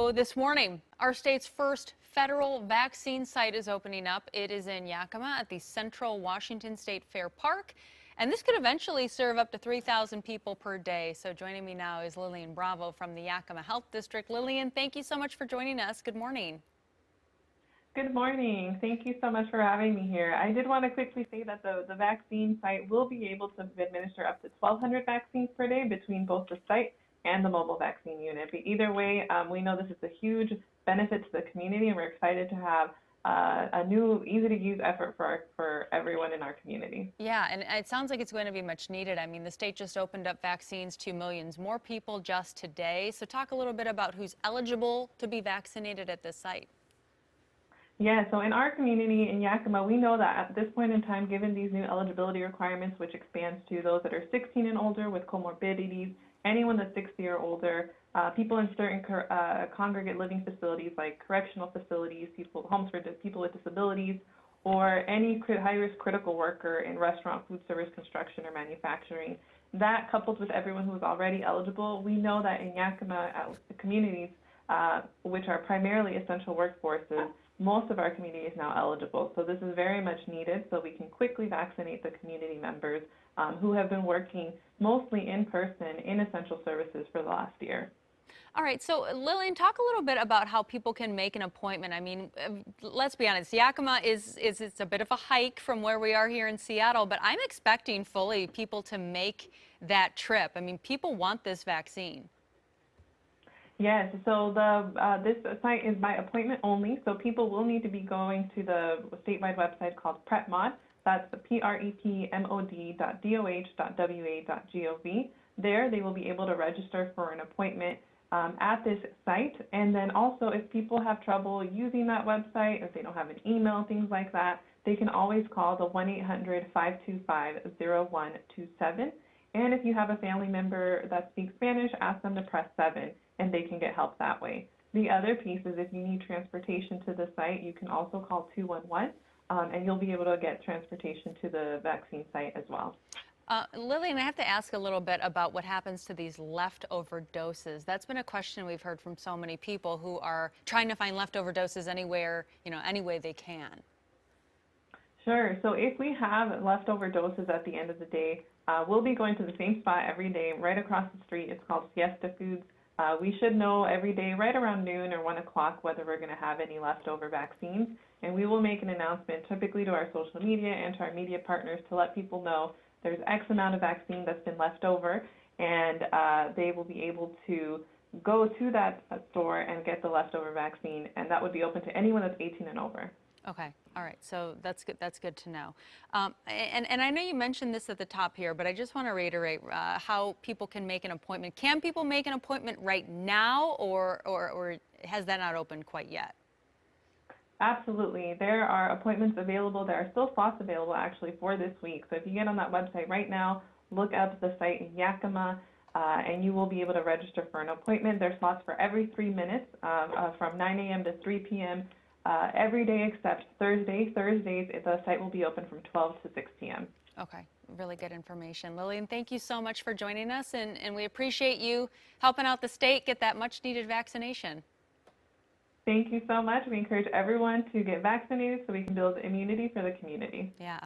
So this morning, our state's first federal vaccine site is opening up. It is in Yakima at the Central Washington State Fair Park. And this could eventually serve up to 3,000 people per day. So joining me now is Lillian Bravo from the Yakima Health District. Lillian, thank you so much for joining us. Good morning. Good morning. Thank you so much for having me here. I did want to quickly say that the vaccine site will be able to administer up to 1,200 vaccines per day between both the site and the mobile vaccine unit. But either way, we know this is a huge benefit to the community, and we're excited to have a new, easy-to-use effort for everyone in our community. Yeah, and it sounds like it's going to be much needed. I mean, the state just opened up vaccines to millions more people just today. So talk a little bit about who's eligible to be vaccinated at this site. Yeah, so in our community in Yakima, we know that at this point in time, given these new eligibility requirements, which expands to those that are 16 and older with comorbidities, anyone that's 60 or older, people in certain congregate living facilities like correctional facilities, homes for people with disabilities, or any high-risk critical worker in restaurant, food service, construction, or manufacturing. That, coupled with everyone who is already eligible, we know that in Yakima communities, which are primarily essential workforces, most of our community is now eligible. So this is very much needed so we can quickly vaccinate the community members who have been working mostly in person in essential services for the last year. All right, so Lillian, talk a little bit about how people can make an appointment. I mean, let's be honest, Yakima it's a bit of a hike from where we are here in Seattle, but I'm expecting fully people to make that trip. I mean, people want this vaccine. Yes, so this site is by appointment only, so people will need to be going to the statewide website called PrepMod. That's the prepmod.doh.wa.gov. There, they will be able to register for an appointment at this site. And then also, if people have trouble using that website, if they don't have an email, things like that, they can always call the 1-800-525-0127. And if you have a family member that speaks Spanish, ask them to press 7, and they can get help that way. The other piece is if you need transportation to the site, you can also call 211, and you'll be able to get transportation to the vaccine site as well. Lillian, I have to ask a little bit about what happens to these leftover doses. That's been a question we've heard from so many people who are trying to find leftover doses anywhere, any way they can. Sure. So if we have leftover doses at the end of the day, we'll be going to the same spot every day right across the street. It's called Siesta Foods. We should know every day right around noon or 1 o'clock whether we're going to have any leftover vaccines, and we will make an announcement typically to our social media and to our media partners to let people know there's X amount of vaccine that's been left over, and they will be able to go to that store and get the leftover vaccine, and that would be open to anyone that's 18 and over. Okay. All right. So that's good. That's good to know. And I know you mentioned this at the top here, but I just want to reiterate how people can make an appointment. Can people make an appointment right now, or has that not opened quite yet? Absolutely. There are appointments available. There are still slots available actually for this week. So if you get on that website right now, look up the site in Yakima, and you will be able to register for an appointment. There are slots for every 3 minutes from 9 a.m. to 3 p.m. Every day except Thursday. Thursdays, the site will be open from 12 to 6 p.m. Okay, really good information. Lillian, thank you so much for joining us, and we appreciate you helping out the state get that much-needed vaccination. Thank you so much. We encourage everyone to get vaccinated so we can build immunity for the community. Yeah.